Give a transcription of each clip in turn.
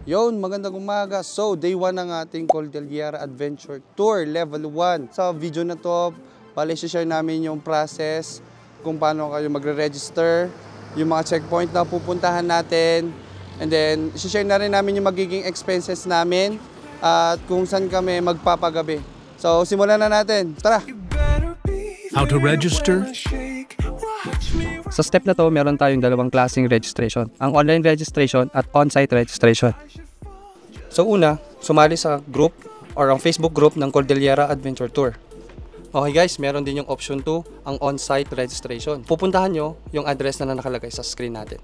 Yon, magandang umaga. So, day 1 ng ating Cordillera Adventure Tour, level 1. Sa video na to, bali share namin yung process, kung paano kayo magre-register, yung mga checkpoint na pupuntahan natin, and then share na rin namin yung magiging expenses namin at kung saan kami magpapagabi. So, simulan na natin. Tara! How to register? Sa step na to, meron tayong dalawang klaseng registration. Ang online registration at on-site registration. So una, sumali sa group or ang Facebook group ng Cordillera Adventure Tour. Okay guys, meron din yung option 2, ang on-site registration. Pupuntahan nyo yung address na nakalagay sa screen natin.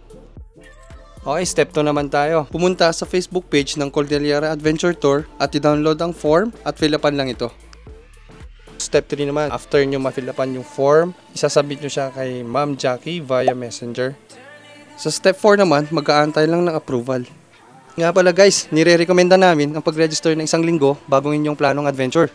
Okay, step 2 naman tayo. Pumunta sa Facebook page ng Cordillera Adventure Tour at i-download ang form at fill upan lang ito. Step 3 naman, after nyo ma-fill upan yung form, isasubmit nyo siya kay Ma'am Jackie via Messenger. Sa step 4 naman, mag-aantay lang ng approval. Nga pala guys, nire-recommenda namin ang pag-register ng 1 linggo bago inyong planong adventure.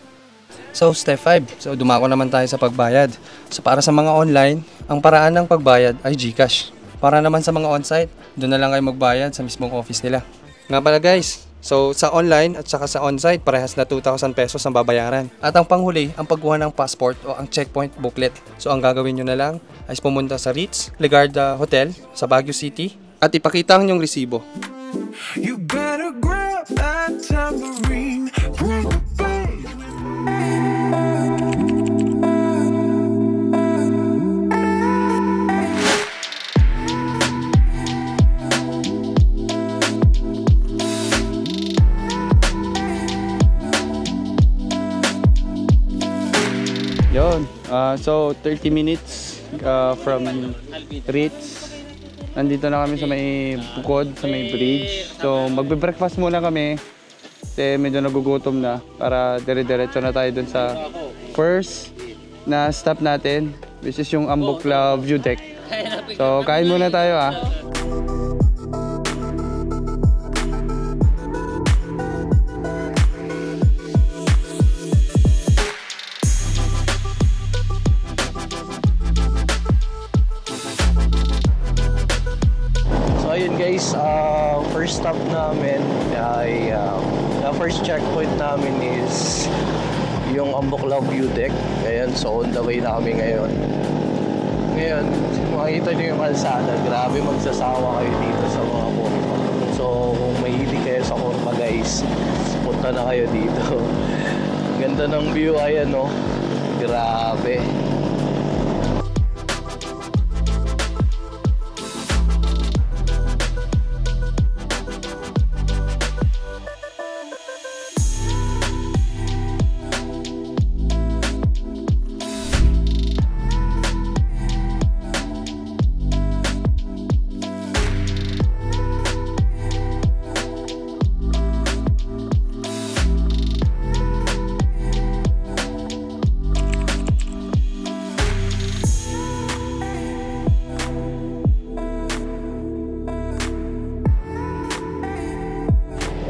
So step 5, so dumako naman tayo sa pagbayad. So para sa mga online, ang paraan ng pagbayad ay GCash. Para naman sa mga on-site, doon na lang kayo magbayad sa mismong office nila. Nga pala guys, so sa online at saka sa on-site, parehas na 2,000 pesos ang babayaran. At ang panghuli, ang pagkuha ng passport o ang checkpoint booklet. So ang gagawin nyo na lang ay pumunta sa Ritz Legarda Hotel sa Baguio City at ipakita ang inyong resibo. You better grab that tambourine, bring the bass. Yon, so 30 minutes from Ritz. Nandito na kami sa may bukod, sa may bridge. So magbe-breakfast muna kami kasi medyo nagugutom na para dire-diretso na tayo dun sa first na stop natin, which is yung Ambuklaw View Deck. So kain muna tayo ah. Guys, first stop namin ay the first checkpoint namin is yung Ambuklaw View Deck. Ayan, so on the way na kami ngayon. Ngayon, makikita nyo yung kalsada. Grabe, magsasawa kayo dito sa mga kurva. So kung mahilig kayo sa kurva guys, punta na kayo dito. Ganda ng view, ayan no. Grabe.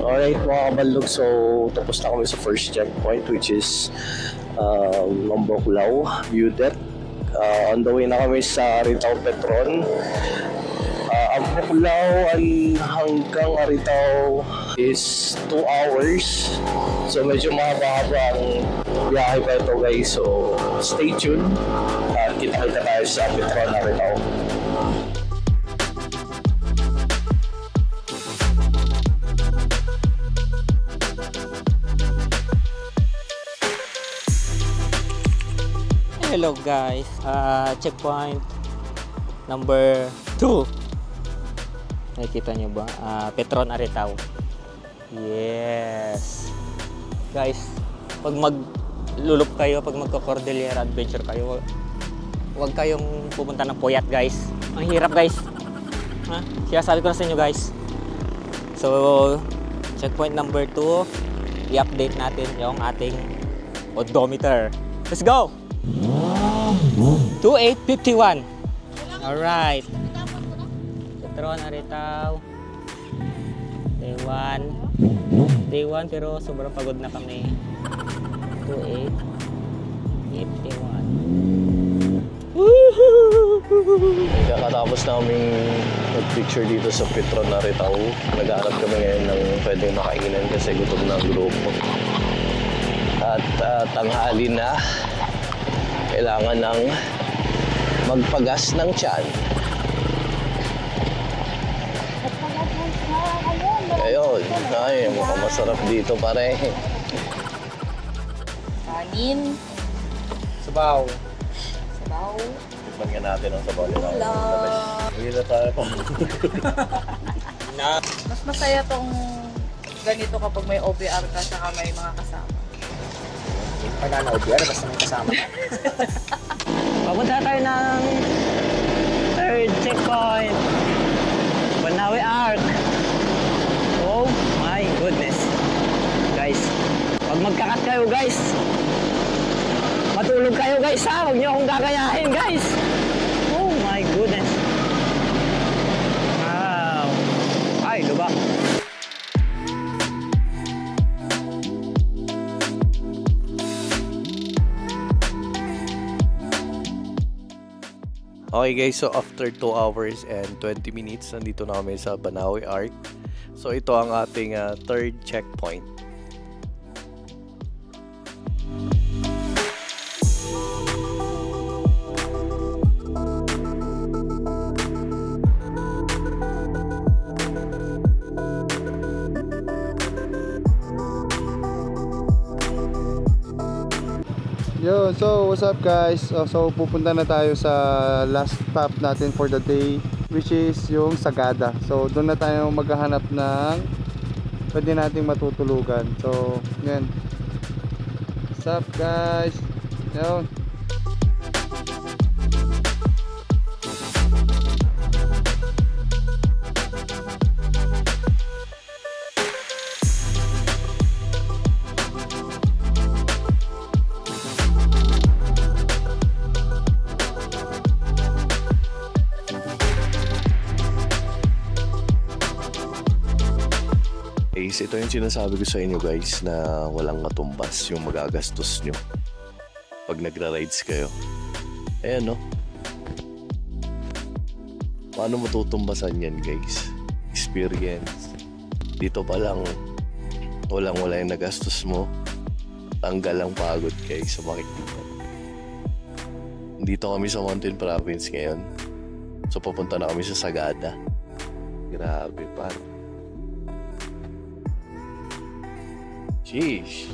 Alright mga kabaldog, so tapos na kami sa first checkpoint which is Ambuklaw View Deck. On the way na kami sa Aritaw Petron. Ambuklaw hanggang Aritaw is 2 hours. So medyo mahaba ang biyahe pa ito guys. So stay tuned at kita-kita tayo sa Petron Aritaw. Hello guys, checkpoint number 2. Nakikita nyo ba? Petron Aritaw. Yes. Guys, pag maglulup kayo, pag magka-Cordillera Adventure kayo, huwag kayong pupunta ng puyat guys. Ang hirap guys. Kaya sabi ko na sa inyo guys. So, checkpoint number 2, i-update natin yung ating odometer. Let's go! 2851. Alright. Petron Aritaw. Day 1 pero sobrang pagod na kami. 2851. Woo! Kakatapos namin mag-picture dito sa Petron Naritao. Nag-aarap kami ngayon ng pwedeng makainan kasi gutom na ang grupo. At tanghali na, kailangan ng magpagas ng tiyan. Ayun, ay, mukhang masarap dito pare. Kanin. Sabaw. Sabaw. Tikman nga natin ang sabaw nila. Hello. Uwi na tayo pa. Mas masaya tong ganito kapag may OBR ka saka may mga kasama. Pag na OBR, basta may kasama. Papunta tayo ng third checkpoint. Banawi Arc. Oh my goodness. Guys, pag magkakat kayo guys, matulog kayo guys ha. Huwag niyo akong gagayahin guys. Oh my goodness. Wow. Ay, lubak. Okay guys, so after 2 hours and 20 minutes, nandito na kami sa Banawi Arc. So ito ang ating third checkpoint. Yo, so what's up guys? So pupunta na tayo sa last stop natin for the day, which is yung Sagada. So doon na tayo maghahanap ng pwede nating matutulugan. So yan. What's up guys? Yo. Ito yung sinasabi ko sa inyo guys na walang matumbas yung magagastos nyo pag nagra-rides kayo. Ayan no. Paano matutumbasan yan guys? Experience. Dito pa lang wala yung nagastos mo. Tanggal ang pagod guys sa makikita. Dito kami sa Mountain Province ngayon. So papunta na kami sa Sagada. Grabe par. Sheesh.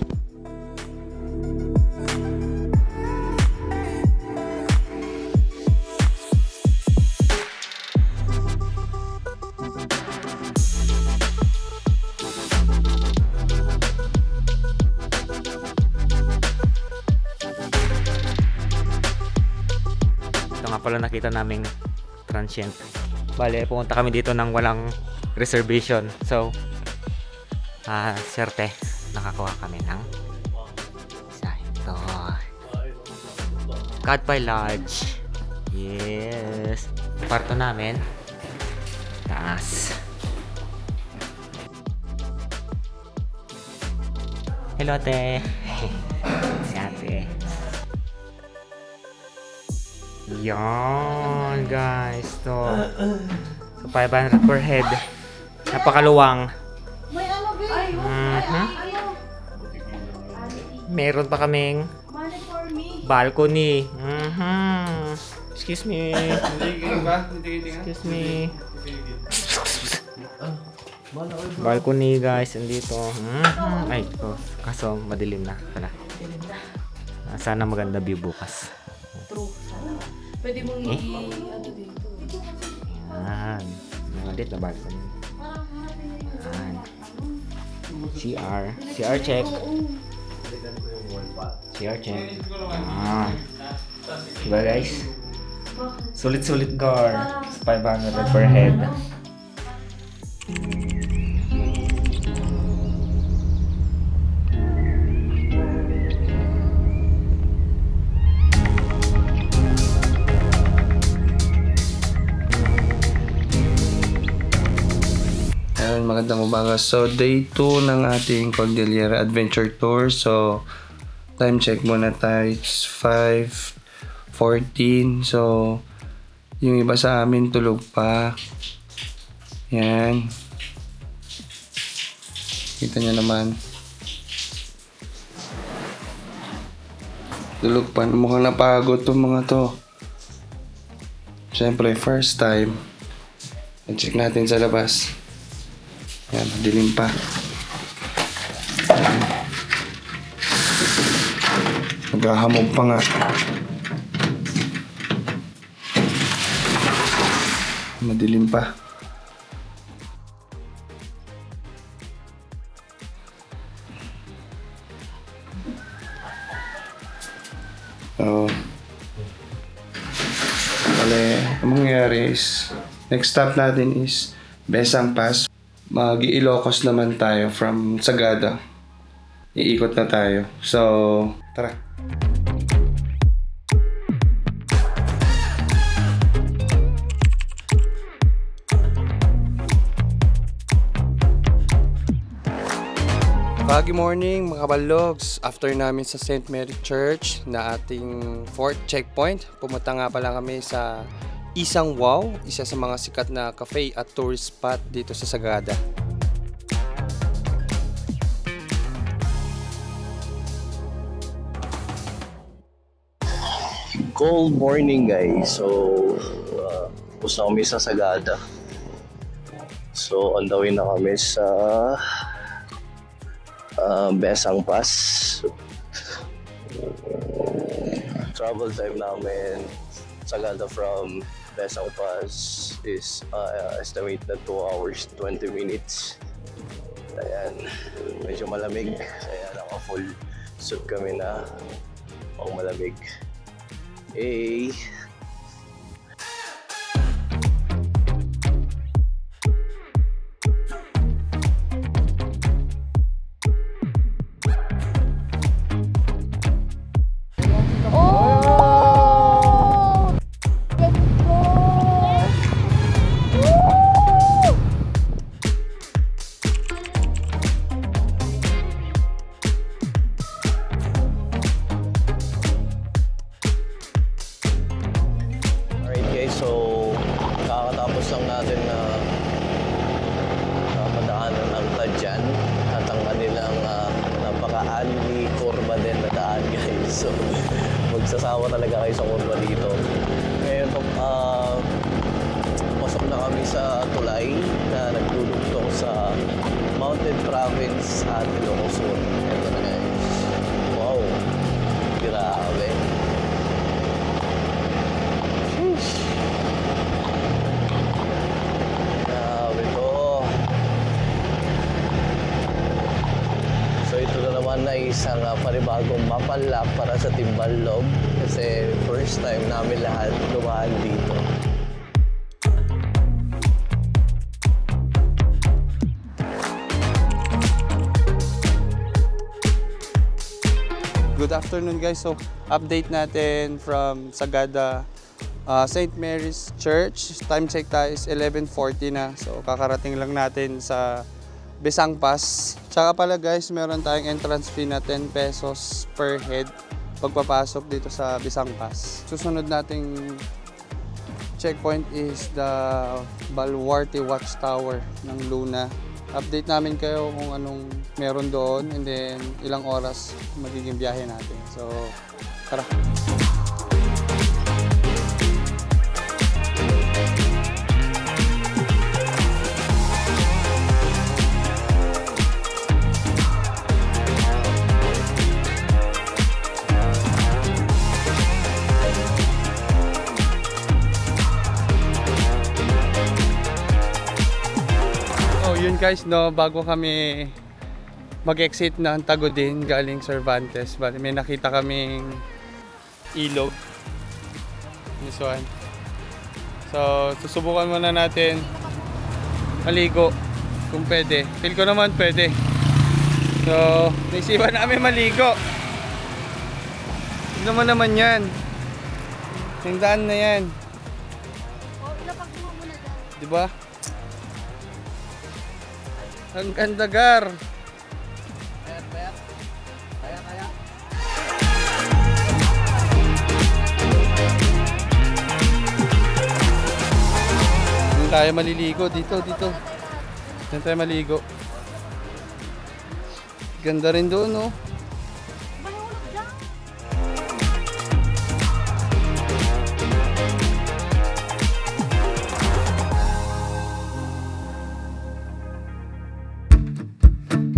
Ito nga pala nakita naming transient. Bale, pumunta kami dito ng walang reservation. So, swerte. Nakakuha kami ng isa. Ito. Kadpay Lodge. Yes. Parto namin. Taas. Hello, ate. Si ate. Yan, guys. To. So, 500 per head. Napakaluwang. May ano, babe? Meron pa kaming balcony. Excuse me. Excuse me. Balcony guys, andito. Ay, kaso madilim na pala. Sana maganda view bukas. True. Pwede mong ano dito. Yan. Dito na balcony. Yan. CR check. CR check. Diba guys? Sulit-sulit car. 500 per head. Magandang umaga. So day 2 ng ating Cordillera Adventure Tour. So time check muna tayo. It's 5:40 14. So, yung iba sa amin tulog pa. Yan. Kita nyo naman. Tulog pa. Mukhang napagod tong mga to. Siyempre, first time. I-check natin sa labas. Yan, dilim pa. Naghahamog pa nga. Madilim pa. So, ang mangyayari is, next stop natin is Besang Pass. Mag-Ilocos naman tayo from Sagada. Iikot na tayo. So, tara. Good morning mga kabalogs. After namin sa St. Mary Church na ating 4th checkpoint, pumunta nga pala kami sa Isang Wow, isa sa mga sikat na cafe at tourist spot dito sa Sagada. Cold morning guys. So, tapos na kami sa Sagada. So, on the way na kami sa Besang Pass. Travel time namin Sagada from Besang Pass is estimate na 2 hours 20 minutes. Ayan, medyo malamig. Kaya naka full suit kami na pang malamig. Hey. So, kakatapos lang natin na madaanan ang Tadyan at ang kanilang napaka-anli kurba din na daan guys. So, magsasawa talaga kayo sa kurba dito. Ngayon, pasok na kami sa tulay na nagdudugtong sa Mountain Province at Ilocos Sur. Ito na guys. Wow! Grabe! Na isang panibagong mapalak para sa Timbalog kasi first time namin lahat dumaan dito. Good afternoon guys. So, update natin from Sagada St. Mary's Church. Time check tayo is 11:40 na. So, kakarating lang natin sa Besang Pass. Tsaka pala guys, meron tayong entrance fee na 10 pesos per head pagpapasok dito sa Besang Pass. Susunod nating checkpoint is the Baluarte Watchtower ng Luna. Update namin kayo kung anong meron doon and then ilang oras magiging biyahe natin. So, tara! Yun guys, no, bago kami mag-exit ng Tagudin galing Cervantes, bali may nakita kaming ilog. This one. So, susubukan muna natin maligo kung pwede. Feel ko naman pwede. So, naisipan namin maligo. Tignan naman yan. Yung daan na yan. Diba? Ang ganda gar. Kaya. tayo maliligo. Dito. Diyan tayo maligo. Ganda rin doon, no?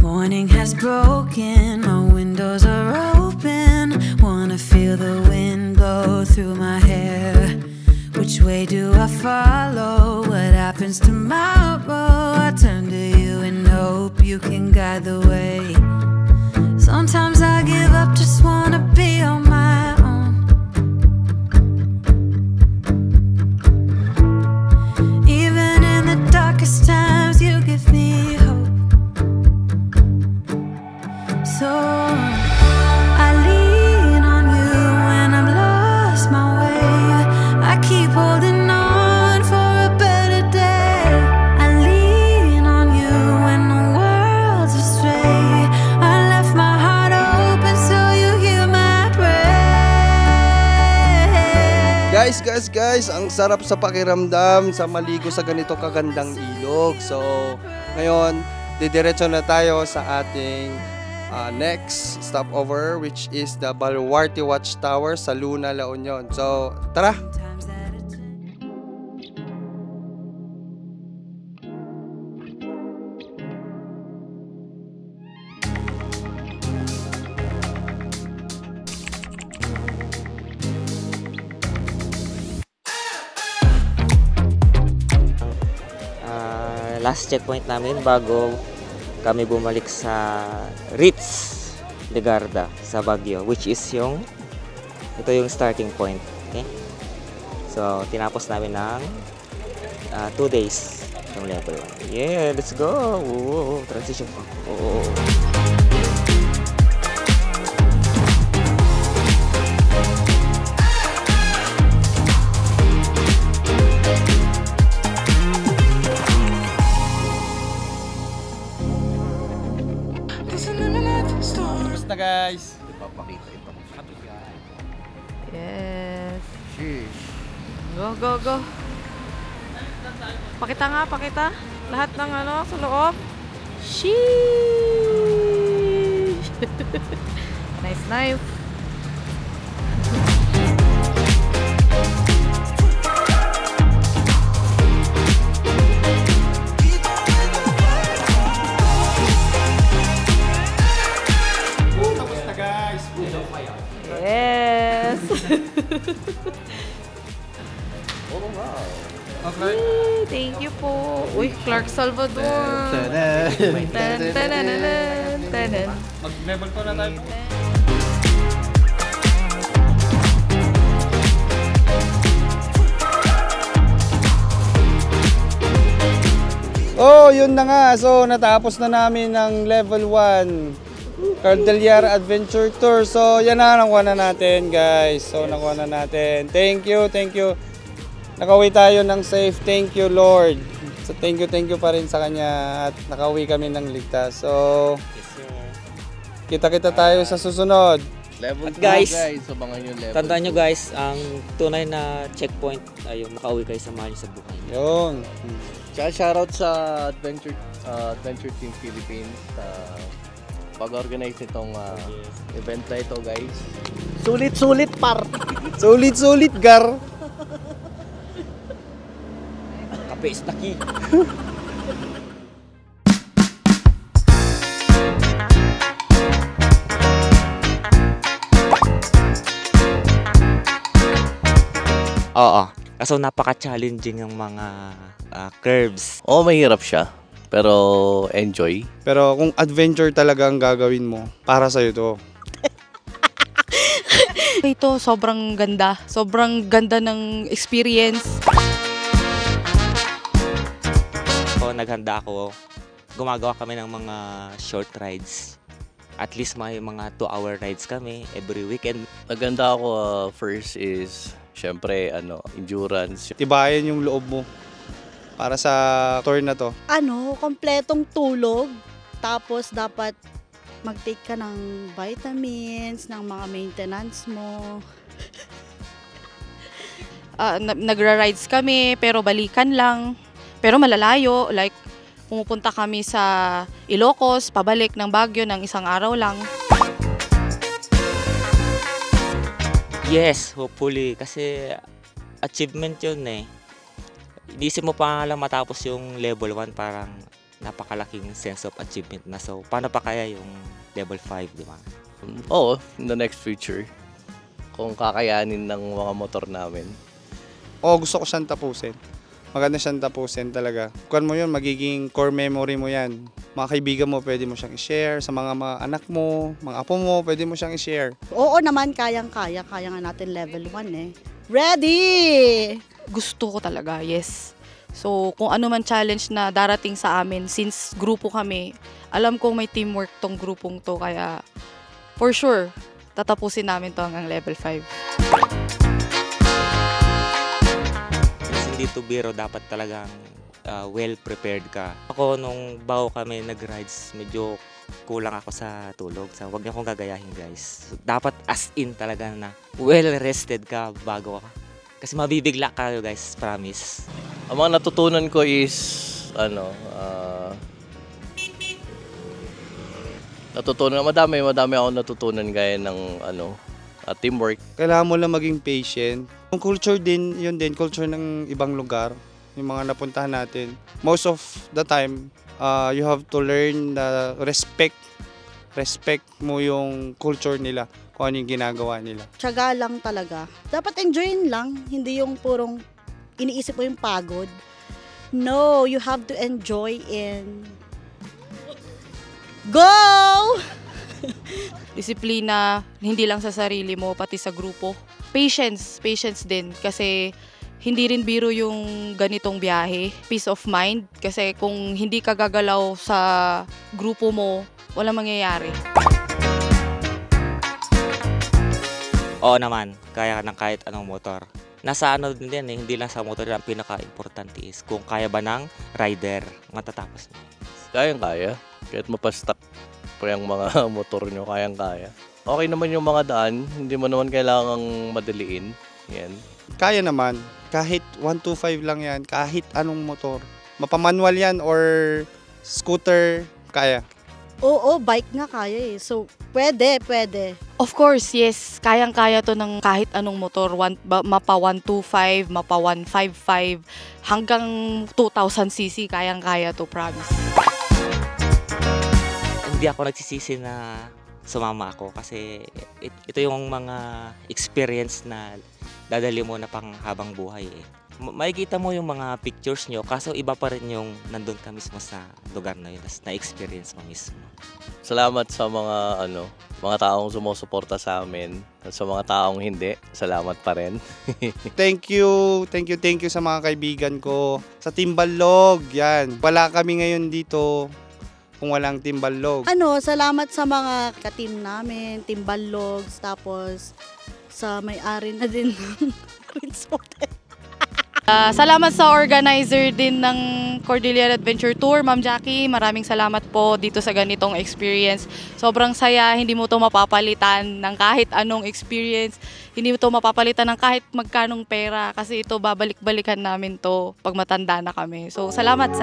Morning has broken, my windows are open. Wanna feel the wind blow through my hair. Which way do I follow? What happens tomorrow? I turn to you and hope you can guide the way. Sometimes I give up, just wanna be on my own. Even in the darkest times, you give me hope. So I lean on you when I'm lost my way. I keep holding on for a better day. I lean on you when the world's astray. I left my heart open so you hear my prayer. Guys, ang sarap sa pakiramdam sa maligo sa ganito kagandang ilog. So, ngayon, didiretso na tayo sa ating next stopover, which is the Baluarte Watchtower sa Luna, La Union. So, tara! Last checkpoint namin bago kami bumalik sa Ritz Legarda sa Baguio, which is ito yung starting point. Okay? So, tinapos namin ng 2 days yung level 1. Yeah, let's go! Ooh, transition pa. Oo. Na guys. Yes. Go. Pakita. Lahat ng sa loob. Sheesh. Nice. Yes. Okay. Thank you po. Uy, Clark Salvador. Tanan. Mag-level ko na tayo. Oh, yun na nga. So, natapos na namin ng level 1. Cordillera Adventure Tour. So, yan na, nakuha na natin, guys. So, nakuha na natin. Thank you. Nakauwi tayo ng safe. Thank you, Lord. So, thank you pa rin sa Kanya. At nakauwi kami ng ligtas. So, kita-kita tayo sa susunod. Level At 2 guys, abangan yung level Tandaan nyo guys, ang tunay na checkpoint ay yung makauwi kayo sa mahal sa buhay. Yun. Tsaka shoutout sa Adventure Team Philippines pag-organize nitong event na ito, guys. Sulit par! Sulit, gar. Kape is the key. Oo. Kaso napaka-challenging ng mga curves. Oo, mahirap siya. Pero enjoy. Pero kung adventure talaga ang gagawin mo, para sa'yo to. Ito, sobrang ganda. Sobrang ganda ng experience. So, naghanda ako. Gumagawa kami ng mga short rides. At least may mga 2-hour rides kami every weekend. Naganda ako, first is, syempre, endurance. Tibayan yung loob mo para sa tour na to. Kompletong tulog. Tapos dapat mag-take ka ng vitamins, ng mga maintenance mo. Nagra-rides kami pero balikan lang. Pero malalayo, like pumupunta kami sa Ilocos, pabalik ng Baguio ng isang araw lang. Yes, hopefully. Kasi achievement yun eh. Inisip mo pa lang matapos yung level 1, parang napakalaking sense of achievement na. So, paano pa kaya yung level 5, di ba? Oo, in the next future. Kung kakayanin ng mga motor namin. Oo, gusto ko siyang tapusin. Maganda siyang tapusin talaga. Kung mo yun, magiging core memory mo yan. Mga kaibigan mo, pwede mo siyang i-share. Sa mga anak mo, mga apo mo, pwede mo siyang i-share. Oo naman, kayang-kaya. Kaya nga natin level 1 eh. Ready! Gusto ko talaga, yes. So, kung ano man challenge na darating sa amin, since grupo kami, alam kong may teamwork tong grupong to, kaya for sure, tatapusin namin to hanggang level 5. Kasi dito biro, dapat talagang well prepared ka. Ako nung bago kami nag-rides, medyo kulang ako sa tulog. So, huwag niyo akong gagayahin, guys. So, dapat as in talaga na well rested ka bago ka. Kasi mabibigla kayo, guys, promise. Ang mga natutunan ko is, madami akong natutunan gaya ng, teamwork. Kailangan mo lang maging patient. Yung culture din, yun din, culture ng ibang lugar, yung mga napuntahan natin. Most of the time, you have to learn the respect mo yung culture nila, kung ano yung ginagawa nila. Tiyaga lang talaga. Dapat enjoyin lang, hindi yung purong iniisip mo yung pagod. No, you have to enjoy and go! Disiplina, hindi lang sa sarili mo, pati sa grupo. Patience din kasi hindi rin biro yung ganitong biyahe. Peace of mind kasi kung hindi ka gagalaw sa grupo mo, walang mangyayari. Oo naman, kaya ng kahit anong motor. Nasa ano din yan eh, hindi lang sa motor ang pinaka-importante is kung kaya ba ng rider matatapos niya. Kayang-kaya. Kahit mapastuck pa yung mga motor nyo, kayang-kaya. Okay naman yung mga daan, hindi mo naman kailangang madaliin. Yan. Kaya naman, kahit 125 lang yan, kahit anong motor. Mapamanual yan or scooter, kaya. Oo, bike nga kaya eh. So, pwede. Of course, yes. Kayang-kaya to ng kahit anong motor. Mapa 125, mapa 155, hanggang 2,000cc. Kayang-kaya to, promise. Hindi ako nagsisisi na sumama ako kasi ito yung mga experience na dadali mo na pang habang buhay eh. Makikita mo yung mga pictures nyo, kaso iba pa rin yung nandun ka mismo sa lugar na yun, na-experience mo mismo. Salamat sa mga taong sumusuporta sa amin. At sa mga taong hindi, salamat pa rin. Thank you sa mga kaibigan ko. Sa Timbalog, yan. Wala kami ngayon dito kung walang Timbalog. Salamat sa mga ka-team namin, Timbalogs, tapos sa may-ari na din ng Prince Hotel. Salamat sa organizer din ng Cordillera Adventure Tour, Ma'am Jackie. Maraming salamat po dito sa ganitong experience. Sobrang saya, hindi mo to mapapalitan ng kahit anong experience. Hindi mo to mapapalitan ng kahit magkanong pera kasi ito babalik-balikan namin to pag matanda na kami. So salamat.